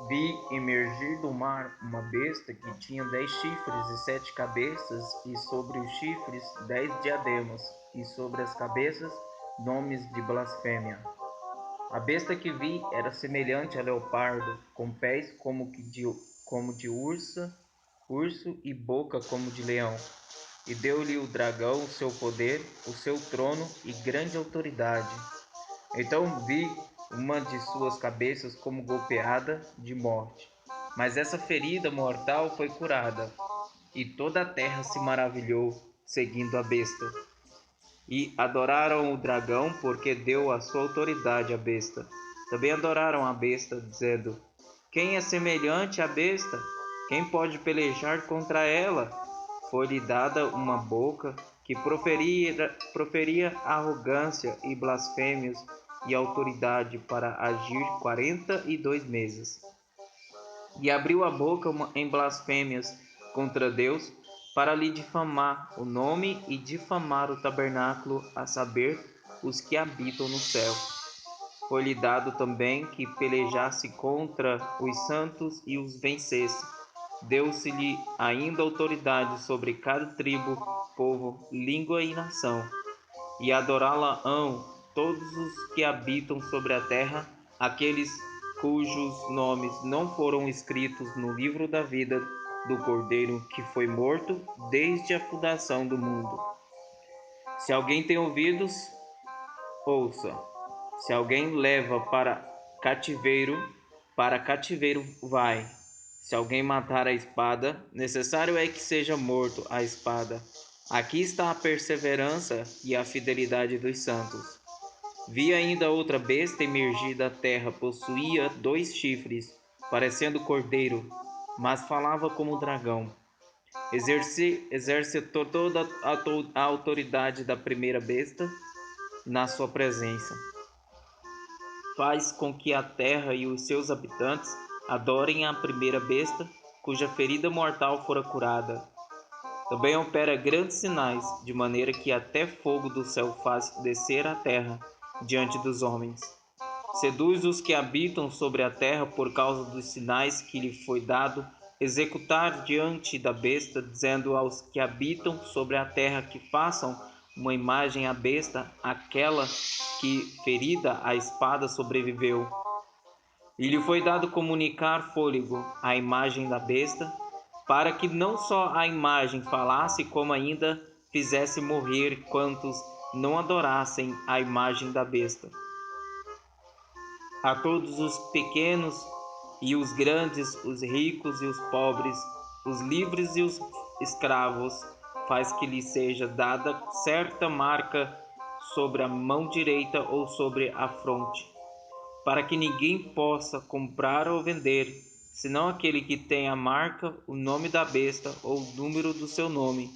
Vi emergir do mar uma besta que tinha 10 chifres e 7 cabeças, e sobre os chifres 10 diademas, e sobre as cabeças nomes de blasfêmia. A besta que vi era semelhante a leopardo, com pés como de urso e boca como de leão. E deu-lhe o dragão o seu poder, o seu trono e grande autoridade. Então vi uma de suas cabeças como golpeada de morte. Mas essa ferida mortal foi curada, e toda a terra se maravilhou, seguindo a besta. E adoraram o dragão, porque deu a sua autoridade à besta. Também adoraram a besta, dizendo: Quem é semelhante à besta? Quem pode pelejar contra ela? Foi-lhe dada uma boca que proferia arrogância e blasfêmias, e autoridade para agir 42 meses. E abriu a boca em blasfêmias contra Deus, para lhe difamar o nome e difamar o tabernáculo, a saber, os que habitam no céu. Foi-lhe dado também que pelejasse contra os santos e os vencesse. Deu-se-lhe ainda autoridade sobre cada tribo, povo, língua e nação. E adorá-la-ão todos os que habitam sobre a terra, aqueles cujos nomes não foram escritos no livro da vida do Cordeiro que foi morto desde a fundação do mundo. Se alguém tem ouvidos, ouça. Se alguém leva para cativeiro vai. Se alguém matar a espada, necessário é que seja morto a espada. Aqui está a perseverança e a fidelidade dos santos. Vi ainda outra besta emergir da terra, possuía 2 chifres, parecendo cordeiro, mas falava como dragão. Exercitou toda a autoridade da primeira besta na sua presença. Faz com que a terra e os seus habitantes adorem a primeira besta, cuja ferida mortal fora curada. Também opera grandes sinais, de maneira que até fogo do céu faz descer à terra diante dos homens. Seduz os que habitam sobre a terra por causa dos sinais que lhe foi dado executar diante da besta, dizendo aos que habitam sobre a terra que façam uma imagem à besta, aquela que, ferida a espada, sobreviveu. E lhe foi dado comunicar fôlego à imagem da besta, para que não só a imagem falasse, como ainda fizesse morrer quantos não adorassem a imagem da besta. A todos os pequenos e os grandes, os ricos e os pobres, os livres e os escravos, faz que lhe seja dada certa marca sobre a mão direita ou sobre a fronte, para que ninguém possa comprar ou vender, senão aquele que tem a marca, o nome da besta ou o número do seu nome.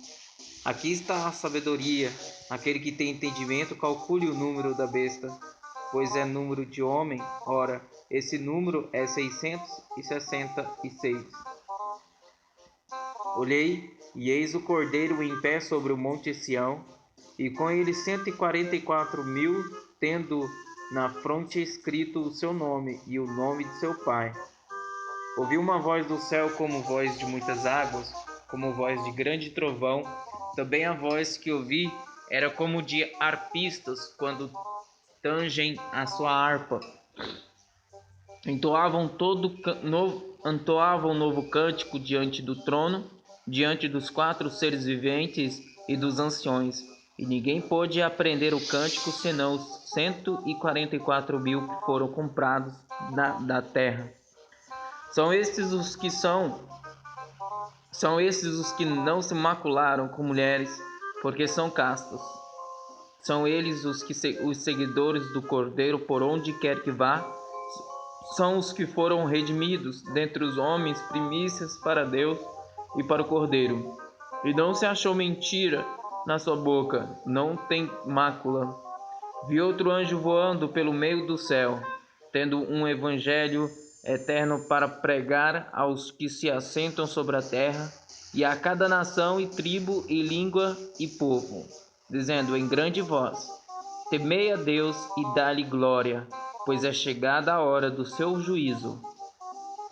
Aqui está a sabedoria. Aquele que tem entendimento, calcule o número da besta, pois é número de homem. Ora, esse número é 666. Olhei, e eis o Cordeiro em pé sobre o monte Sião, e com ele 144.000, tendo na fronte escrito o seu nome e o nome de seu pai. Ouvi uma voz do céu como voz de muitas águas, como voz de grande trovão. Também a voz que ouvi era como de arpistas quando tangem a sua harpa. Entoavam novo cântico diante do trono, diante dos 4 seres viventes e dos anciões. E ninguém pôde aprender o cântico senão os 144.000 que foram comprados da terra. São estes os que não se macularam com mulheres, porque são castos. São eles os seguidores do Cordeiro por onde quer que vá. São os que foram redimidos dentre os homens, primícias para Deus e para o Cordeiro. E não se achou mentira na sua boca, não tem mácula. Vi outro anjo voando pelo meio do céu, tendo um evangelho eterno para pregar aos que se assentam sobre a terra, e a cada nação e tribo e língua e povo, dizendo em grande voz: Temei a Deus e dá-lhe glória, pois é chegada a hora do seu juízo.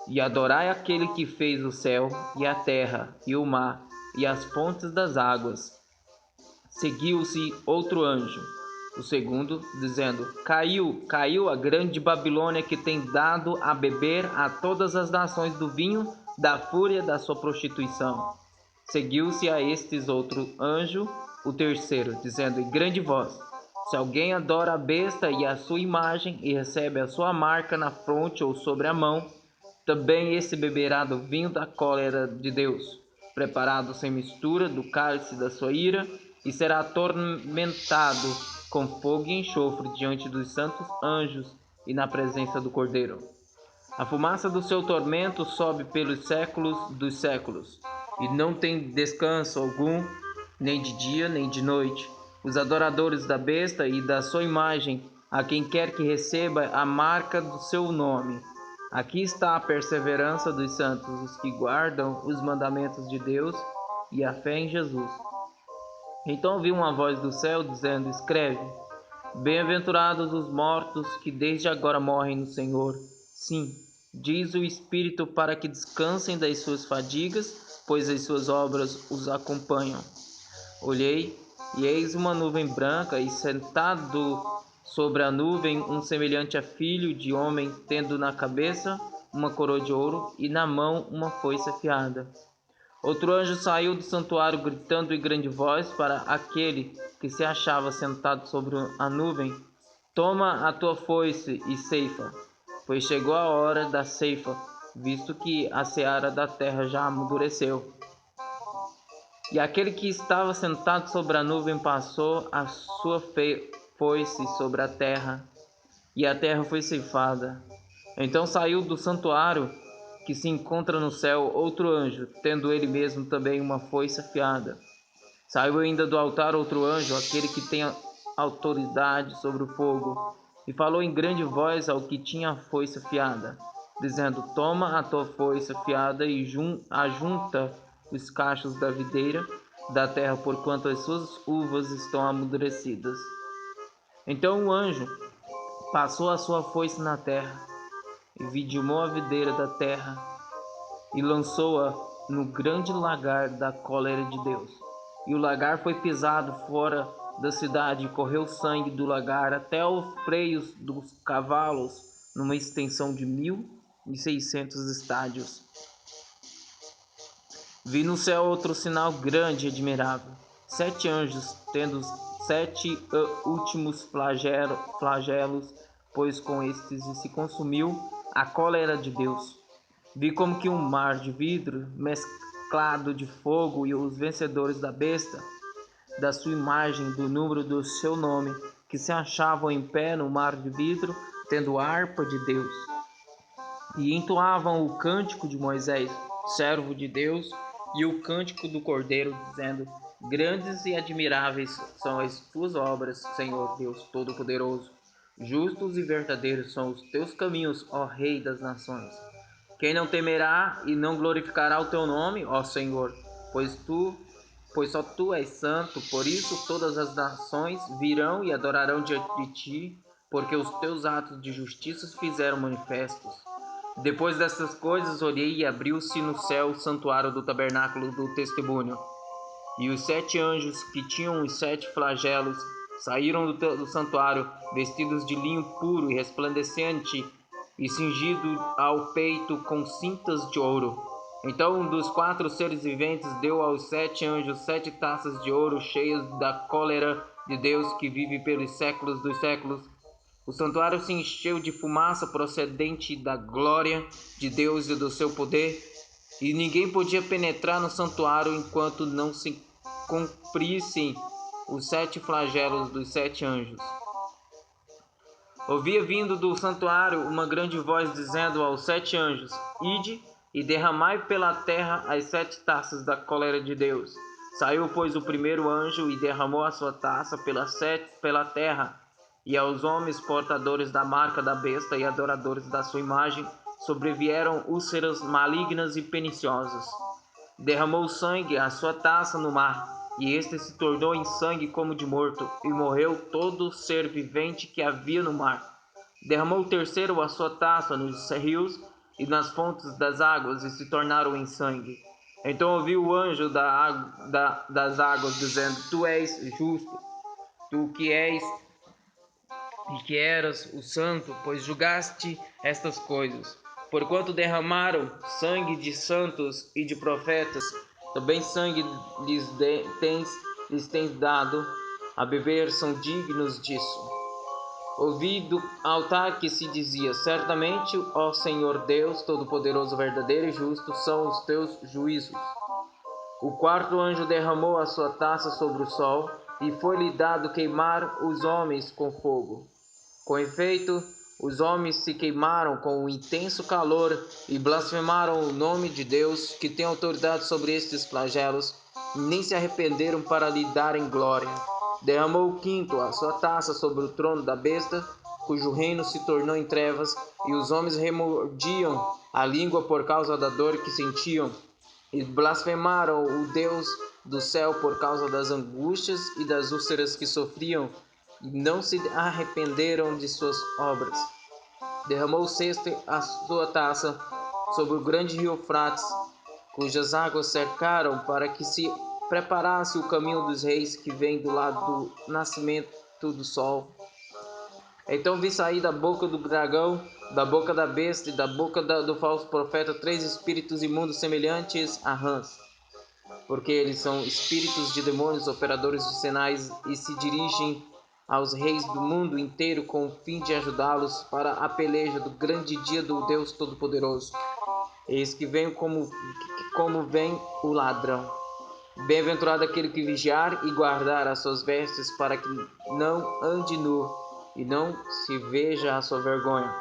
e adorai aquele que fez o céu e a terra e o mar e as fontes das águas. Seguiu-se outro anjo, o segundo, dizendo: Caiu a grande Babilônia, que tem dado a beber a todas as nações do vinho da fúria da sua prostituição. Seguiu-se a estes outro anjo, o terceiro, dizendo em grande voz: Se alguém adora a besta e a sua imagem, e recebe a sua marca na fronte ou sobre a mão, também esse beberá do vinho da cólera de Deus, preparado sem mistura do cálice da sua ira, e será atormentado com fogo e enxofre diante dos santos anjos e na presença do Cordeiro. A fumaça do seu tormento sobe pelos séculos dos séculos, e não tem descanso algum, nem de dia nem de noite. Os adoradores da besta e da sua imagem, a quem quer que receba a marca do seu nome. Aqui está a perseverança dos santos, os que guardam os mandamentos de Deus e a fé em Jesus. Então ouvi uma voz do céu dizendo: Escreve: Bem-aventurados os mortos que desde agora morrem no Senhor. Sim, diz o Espírito, para que descansem das suas fadigas, pois as suas obras os acompanham. Olhei, e eis uma nuvem branca, e sentado sobre a nuvem um semelhante a filho de homem, tendo na cabeça uma coroa de ouro e na mão uma foice afiada. Outro anjo saiu do santuário gritando em grande voz para aquele que se achava sentado sobre a nuvem: Toma a tua foice e ceifa, pois chegou a hora da ceifa, visto que a seara da terra já amadureceu. E aquele que estava sentado sobre a nuvem passou a sua foice sobre a terra, e a terra foi ceifada. Então saiu do santuário que se encontra no céu outro anjo, tendo ele mesmo também uma foice afiada. Saiu ainda do altar outro anjo, aquele que tem autoridade sobre o fogo, e falou em grande voz ao que tinha a foice afiada, dizendo: Toma a tua foice afiada e ajunta os cachos da videira da terra, porquanto as suas uvas estão amadurecidas. Então o anjo passou a sua foice na terra, e vidimou a videira da terra, e lançou-a no grande lagar da cólera de Deus. E o lagar foi pisado fora da cidade, e correu sangue do lagar até os freios dos cavalos, numa extensão de 1.600 estádios. Vi no céu outro sinal grande e admirável: 7 anjos, tendo 7 últimos flagelos, pois com estes se consumiu a cólera de Deus. Vi como que um mar de vidro mesclado de fogo, e os vencedores da besta, da sua imagem, do número do seu nome, que se achavam em pé no mar de vidro, tendo a harpa de Deus, e entoavam o cântico de Moisés, servo de Deus, e o cântico do Cordeiro, dizendo: Grandes e admiráveis são as tuas obras, Senhor Deus Todo-Poderoso. Justos e verdadeiros são os teus caminhos, ó Rei das nações. Quem não temerá e não glorificará o teu nome, ó Senhor? Pois só tu és santo. Por isso todas as nações virão e adorarão diante de ti, porque os teus atos de justiça se fizeram manifestos. Depois dessas coisas olhei, e abriu-se no céu o santuário do tabernáculo do testemunho. E os 7 anjos que tinham os 7 flagelos saíram do santuário, vestidos de linho puro e resplandecente, e cingido ao peito com cintas de ouro. Então um dos 4 seres viventes deu aos 7 anjos 7 taças de ouro cheias da cólera de Deus, que vive pelos séculos dos séculos. O santuário se encheu de fumaça procedente da glória de Deus e do seu poder, e ninguém podia penetrar no santuário enquanto não se cumprissem os 7 flagelos dos 7 anjos. Ouvia vindo do santuário uma grande voz dizendo aos 7 anjos: Ide e derramai pela terra as 7 taças da cólera de Deus. Saiu, pois, o primeiro anjo e derramou a sua taça pela terra, e aos homens portadores da marca da besta e adoradores da sua imagem sobrevieram úlceras malignas e perniciosas. Derramou sangue a sua taça no mar, e este se tornou em sangue como de morto, e morreu todo ser vivente que havia no mar. Derramou o terceiro a sua taça nos rios, e nas fontes das águas e se tornaram em sangue. Então ouviu o anjo das águas dizendo: Tu és justo, tu que és e que eras o santo, pois julgaste estas coisas. Porquanto derramaram sangue de santos e de profetas, também sangue lhes tens dado a beber, são dignos disso. Ouvi do altar que se dizia: Certamente, ó Senhor Deus, Todo-Poderoso, verdadeiro e justo, são os teus juízos. O quarto anjo derramou a sua taça sobre o sol, e foi-lhe dado queimar os homens com fogo. Com efeito, os homens se queimaram com um intenso calor e blasfemaram o nome de Deus, que tem autoridade sobre estes flagelos, e nem se arrependeram para lhe darem glória. Derramou o quinto a sua taça sobre o trono da besta, cujo reino se tornou em trevas, e os homens remordiam a língua por causa da dor que sentiam, e blasfemaram o Deus do céu por causa das angústias e das úlceras que sofriam, e não se arrependeram de suas obras. Derramou o sexto a sua taça sobre o grande rio Eufrates, cujas águas cercaram, para que se preparasse o caminho dos reis que vem do lado do nascimento do sol. Então vi sair da boca do dragão, da boca da besta e da boca do falso profeta 3 espíritos imundos semelhantes a rãs, porque eles são espíritos de demônios, operadores de sinais, e se dirigem aos reis do mundo inteiro com o fim de ajudá-los para a peleja do grande dia do Deus Todo-Poderoso. Eis que vem como vem o ladrão. Bem-aventurado aquele que vigiar e guardar as suas vestes, para que não ande nu e não se veja a sua vergonha.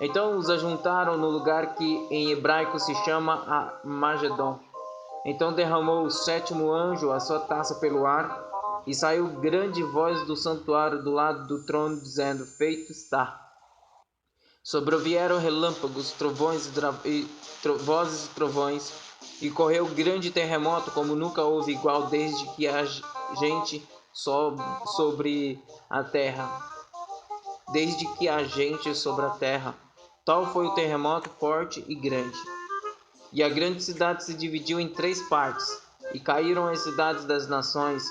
Então os ajuntaram no lugar que em hebraico se chama Magedon. Então derramou o sétimo anjo a sua taça pelo ar, e saiu grande voz do santuário do lado do trono, dizendo: Feito está. Sobrevieram relâmpagos, trovões vozes e trovões, e correu grande terremoto, como nunca houve igual desde que a gente sobre a terra. Desde que a gente sobre a terra. Tal foi o terremoto forte e grande. E a grande cidade se dividiu em 3 partes, e caíram as cidades das nações.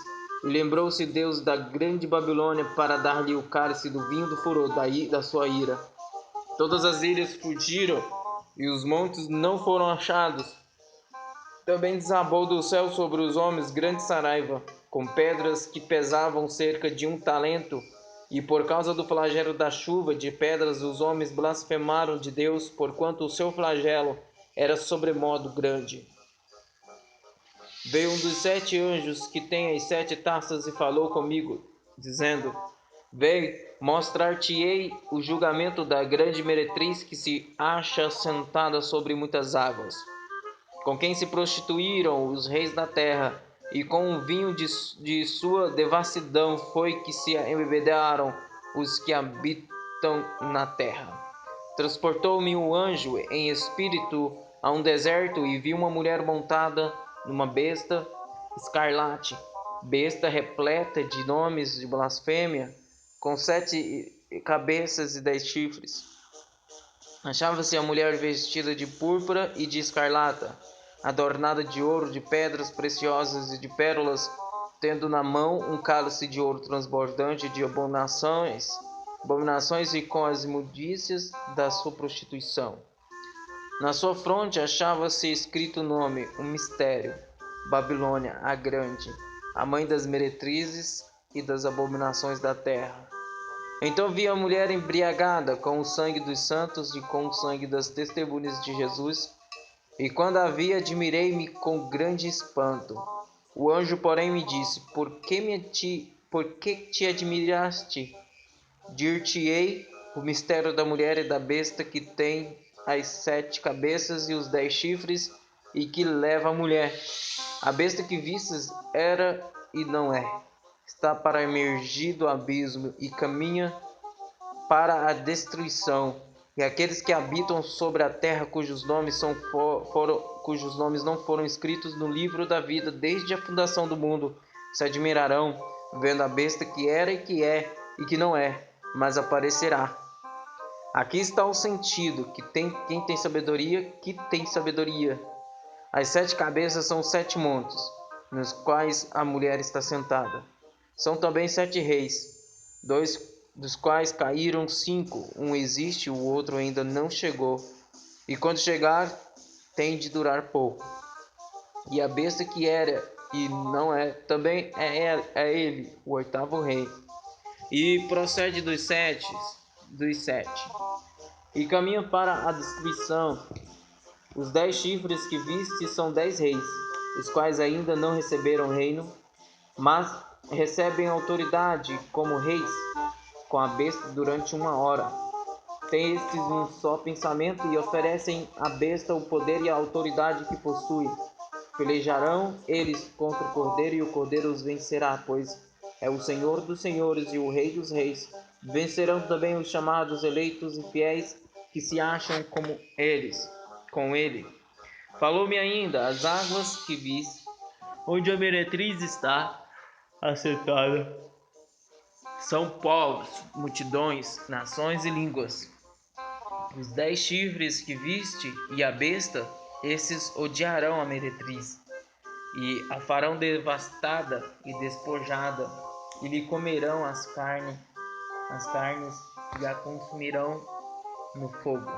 E lembrou-se Deus da grande Babilônia para dar-lhe o cálice do vinho do furor da sua ira. Todas as ilhas fugiram, e os montes não foram achados. Também desabou do céu sobre os homens grande saraiva, com pedras que pesavam cerca de 1 talento, e por causa do flagelo da chuva de pedras os homens blasfemaram de Deus, porquanto o seu flagelo era sobremodo grande. Veio um dos 7 anjos que tem as 7 taças e falou comigo, dizendo: Vem, mostrar-te-ei o julgamento da grande meretriz que se acha sentada sobre muitas águas, com quem se prostituíram os reis da terra, e com o vinho de sua devassidão foi que se embebedaram os que habitam na terra. Transportou-me um anjo em espírito a um deserto, e vi uma mulher montada numa besta escarlate, besta repleta de nomes de blasfêmia, com 7 cabeças e 10 chifres. Achava-se a mulher vestida de púrpura e de escarlata, adornada de ouro, de pedras preciosas e de pérolas, tendo na mão um cálice de ouro transbordante de abominações e com as imundícias da sua prostituição. Na sua fronte achava-se escrito o nome, um mistério: Babilônia, a grande, a mãe das meretrizes e das abominações da terra. Então vi a mulher embriagada com o sangue dos santos e com o sangue das testemunhas de Jesus, e quando a vi, admirei-me com grande espanto. O anjo, porém, me disse: Por que te admiraste? Dir-te-ei o mistério da mulher e da besta que tem as 7 cabeças e os 10 chifres, e que leva a mulher. A besta que vistes era e não é. Está para emergir do abismo e caminha para a destruição. E aqueles que habitam sobre a terra, cujos nomes não foram escritos no livro da vida desde a fundação do mundo, se admirarão, vendo a besta que era e que é e que não é, mas aparecerá. Aqui está o sentido, quem tem sabedoria, que tem sabedoria. As 7 cabeças são 7 montes, nos quais a mulher está sentada. São também 7 reis, 2 dos quais caíram, 5. Um existe, o outro ainda não chegou. E quando chegar, tem de durar pouco. E a besta que era e não é, também é ele, o 8º rei. E procede dos sete, e caminha para a destruição. Os 10 chifres que viste são 10 reis, os quais ainda não receberam reino, mas recebem autoridade como reis com a besta durante 1 hora. Têm estes um só pensamento e oferecem à besta o poder e a autoridade que possui. Pelejarão eles contra o Cordeiro, e o Cordeiro os vencerá, pois é o Senhor dos senhores e o Rei dos reis. Vencerão também os chamados eleitos e fiéis que se acham com ele. Falou-me ainda: as águas que vis, onde a meretriz está assentada, são povos, multidões, nações e línguas. Os 10 chifres que viste e a besta, esses odiarão a meretriz, e a farão devastada e despojada, e lhe comerão as carnes e a consumirão no fogo.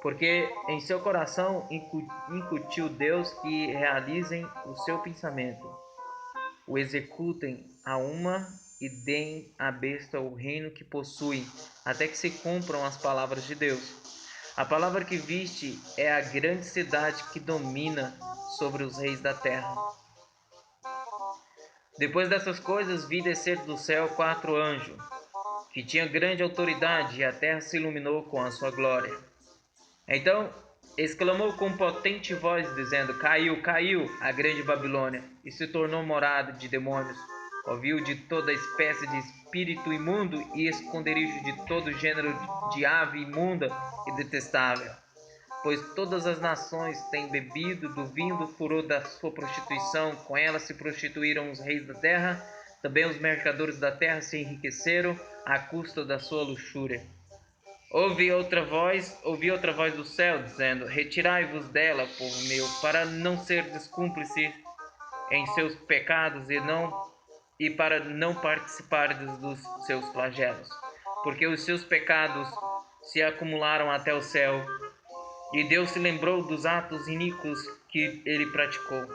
Porque em seu coração incutiu Deus que realizem o seu pensamento, o executem a uma e deem à besta o reino que possuem, até que se cumpram as palavras de Deus. A palavra que viste é a grande cidade que domina sobre os reis da terra. Depois dessas coisas vi descer do céu 4 anjos, que tinham grande autoridade, e a terra se iluminou com a sua glória. Então exclamou com potente voz, dizendo: Caiu, caiu a grande Babilônia, e se tornou morada de demônios, covil de toda espécie de espírito imundo e esconderijo de todo gênero de ave imunda e detestável. Pois todas as nações têm bebido do vinho do furor da sua prostituição, com ela se prostituíram os reis da terra, também os mercadores da terra se enriqueceram à custa da sua luxúria. Ouvi outra voz do céu, dizendo: Retirai-vos dela, povo meu, para não serdes cúmplices em seus pecados e para não participardes dos seus flagelos, porque os seus pecados se acumularam até o céu, e Deus se lembrou dos atos iníquos que ele praticou.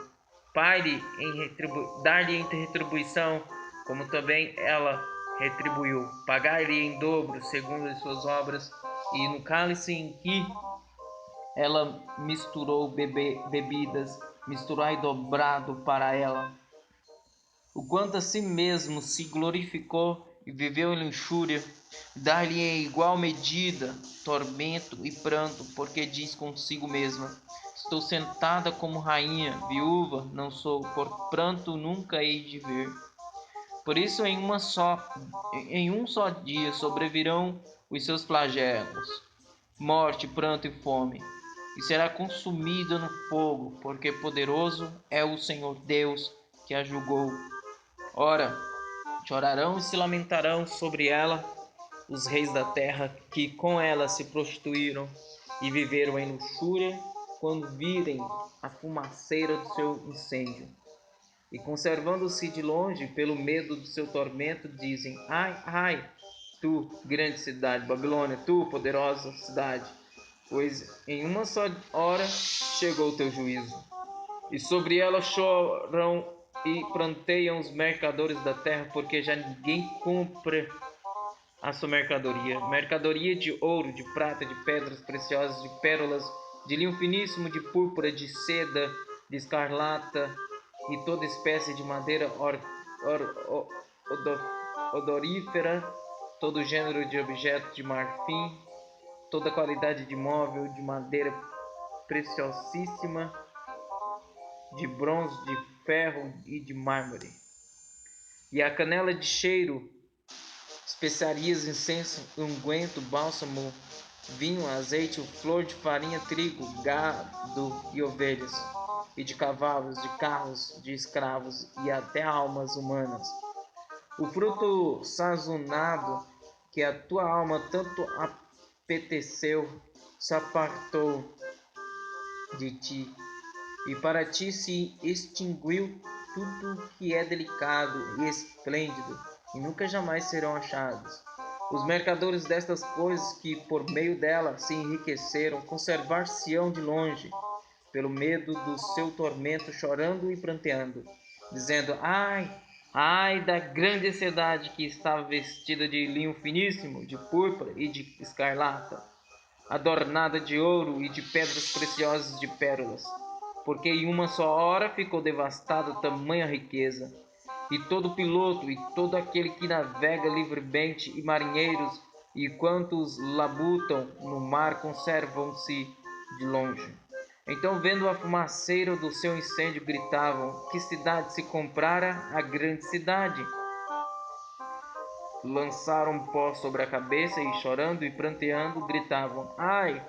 Dar-lhe em retribuição, como também ela retribuiu. Pagar-lhe em dobro, segundo as suas obras, e no cálice em que ela misturou bebidas, misturai dobrado para ela. O quanto a si mesmo se glorificou e viveu em luxúria, dar-lhe em igual medida tormento e pranto, porque diz consigo mesma: estou sentada como rainha, viúva não sou, por pranto nunca hei de ver. Por isso em um só dia sobrevirão os seus flagelos, morte, pranto e fome, e será consumida no fogo, porque poderoso é o Senhor Deus que a julgou. Ora, chorarão e se lamentarão sobre ela os reis da terra, que com ela se prostituíram e viveram em luxúria, quando virem a fumaceira do seu incêndio. E conservando-se de longe pelo medo do seu tormento, dizem: Ai, ai, tu, grande cidade, Babilônia, tu, poderosa cidade, pois em uma só hora chegou o teu juízo. E sobre ela choram e pranteiam os mercadores da terra, porque já ninguém compra a sua mercadoria de ouro, de prata, de pedras preciosas, de pérolas, de linho finíssimo, de púrpura, de seda, de escarlata e toda espécie de madeira odorífera, todo gênero de objeto de marfim, toda qualidade de móvel, de madeira preciosíssima, de bronze, de ferro e de mármore. E a canela de cheiro, especiarias, incenso, unguento, bálsamo, vinho, azeite, flor de farinha, trigo, gado e ovelhas, e de cavalos, de carros, de escravos e até almas humanas. O fruto sazonado que a tua alma tanto apeteceu, se apartou de ti, e para ti se extinguiu tudo que é delicado e esplêndido, e nunca jamais serão achados. Os mercadores destas coisas que por meio dela se enriqueceram, conservar-se-ão de longe, pelo medo do seu tormento, chorando e pranteando, dizendo: ai, ai da grande cidade que estava vestida de linho finíssimo, de púrpura e de escarlata, adornada de ouro e de pedras preciosas de pérolas, porque em uma só hora ficou devastada tamanha riqueza. E todo piloto e todo aquele que navega livremente, e marinheiros, e quantos labutam no mar, conservam-se de longe. Então, vendo a fumaceira do seu incêndio, gritavam: que cidade se comprara a grande cidade? Lançaram pó sobre a cabeça e, chorando e pranteando, gritavam: ai,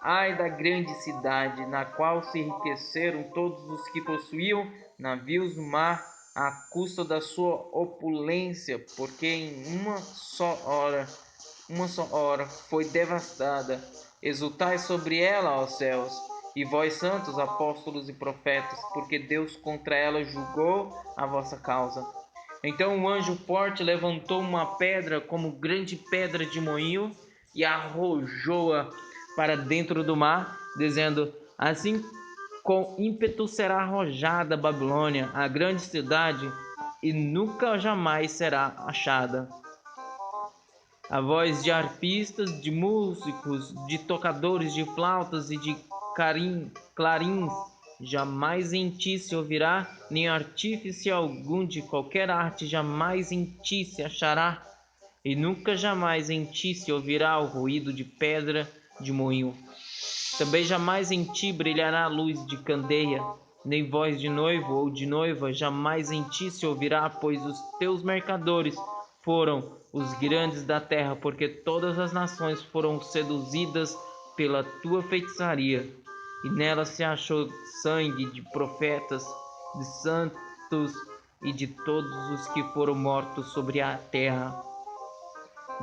ai da grande cidade, na qual se enriqueceram todos os que possuíam navios no mar, à custa da sua opulência, porque em uma só hora foi devastada. Exultai sobre ela, ó céus, e vós santos, apóstolos e profetas, porque Deus contra ela julgou a vossa causa. Então o anjo forte levantou uma pedra como grande pedra de moinho e arrojou-a para dentro do mar, dizendo: assim com ímpeto será arrojada a Babilônia, a grande cidade, e nunca jamais será achada. A voz de arpistas, de músicos, de tocadores de flautas e de clarins jamais em ti se ouvirá, nem artífice algum de qualquer arte jamais em ti se achará, e nunca jamais em ti se ouvirá o ruído de pedra de moinho. Também jamais em ti brilhará luz de candeia, nem voz de noivo ou de noiva jamais em ti se ouvirá, pois os teus mercadores foram os grandes da terra, porque todas as nações foram seduzidas pela tua feitiçaria, e nela se achou sangue de profetas, de santos e de todos os que foram mortos sobre a terra.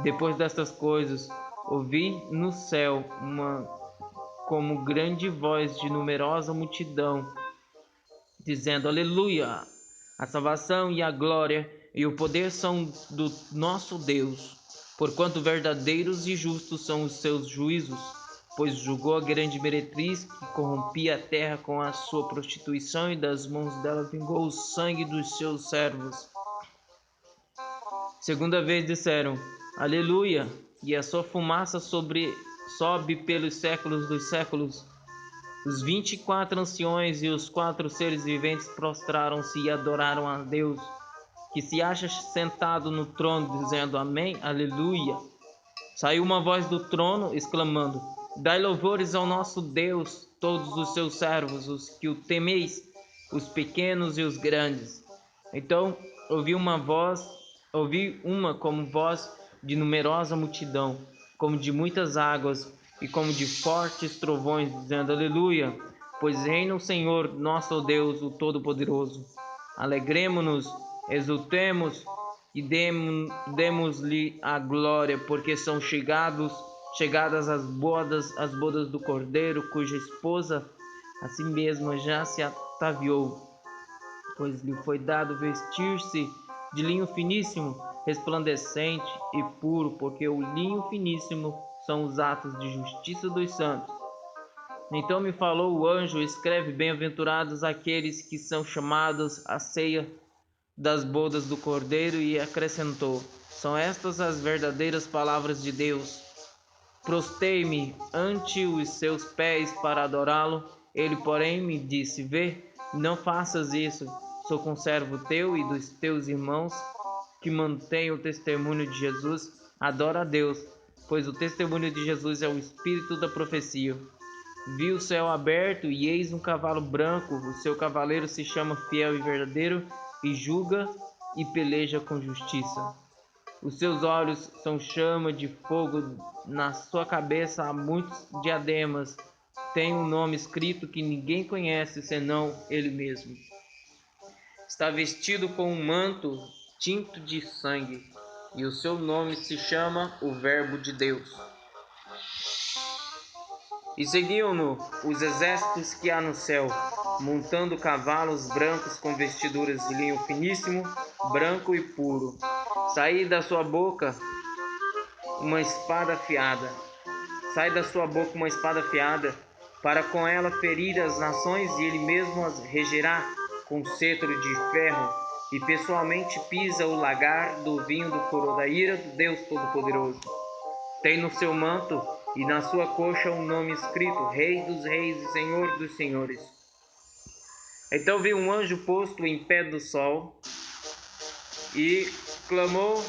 Depois destas coisas, ouvi no céu uma como grande voz de numerosa multidão, dizendo: aleluia! A salvação e a glória e o poder são do nosso Deus, porquanto verdadeiros e justos são os seus juízos, pois julgou a grande meretriz que corrompia a terra com a sua prostituição, e das mãos dela vingou o sangue dos seus servos. Segunda vez disseram: aleluia! E a sua fumaça sobe pelos séculos dos séculos. Os 24 anciões e os 4 seres viventes prostraram-se e adoraram a Deus, que se acha sentado no trono, dizendo: amém, aleluia. Saiu uma voz do trono, exclamando: dai louvores ao nosso Deus, todos os seus servos, os que o temeis, os pequenos e os grandes. Então ouvi uma como voz de numerosa multidão, como de muitas águas, e como de fortes trovões, dizendo: aleluia, pois reina o Senhor nosso Deus, o Todo-Poderoso. Alegremo-nos, exultemos e demos-lhe a glória, porque são chegadas as bodas do Cordeiro, cuja esposa a si mesma já se ataviou, pois lhe foi dado vestir-se de linho finíssimo, resplandecente e puro, porque o linho finíssimo são os atos de justiça dos santos. Então me falou o anjo: escreve, bem-aventurados aqueles que são chamados à ceia das bodas do Cordeiro, e acrescentou: são estas as verdadeiras palavras de Deus. Prostei-me ante os seus pés para adorá-lo. Ele, porém, me disse: vê, não faças isso. Sou conservo teu e dos teus irmãos que mantêm o testemunho de Jesus. Adora a Deus, pois o testemunho de Jesus é o espírito da profecia. Vi o céu aberto, e eis um cavalo branco. O seu cavaleiro se chama Fiel e Verdadeiro, e julga e peleja com justiça. Os seus olhos são chama de fogo, na sua cabeça há muitos diademas. Tem um nome escrito que ninguém conhece senão ele mesmo. Está vestido com um manto tinto de sangue, e o seu nome se chama o Verbo de Deus. E seguiam-no os exércitos que há no céu, montando cavalos brancos com vestiduras de linho finíssimo, branco e puro. Sai da sua boca uma espada afiada. Sai da sua boca uma espada afiada, para com ela ferir as nações, e ele mesmo as regerá com cetro de ferro, e pessoalmente pisa o lagar do vinho do furor da ira do Deus Todo-Poderoso. Tem no seu manto e na sua coxa um nome escrito: Rei dos Reis e Senhor dos Senhores. Então vi um anjo posto em pé do sol e clamou,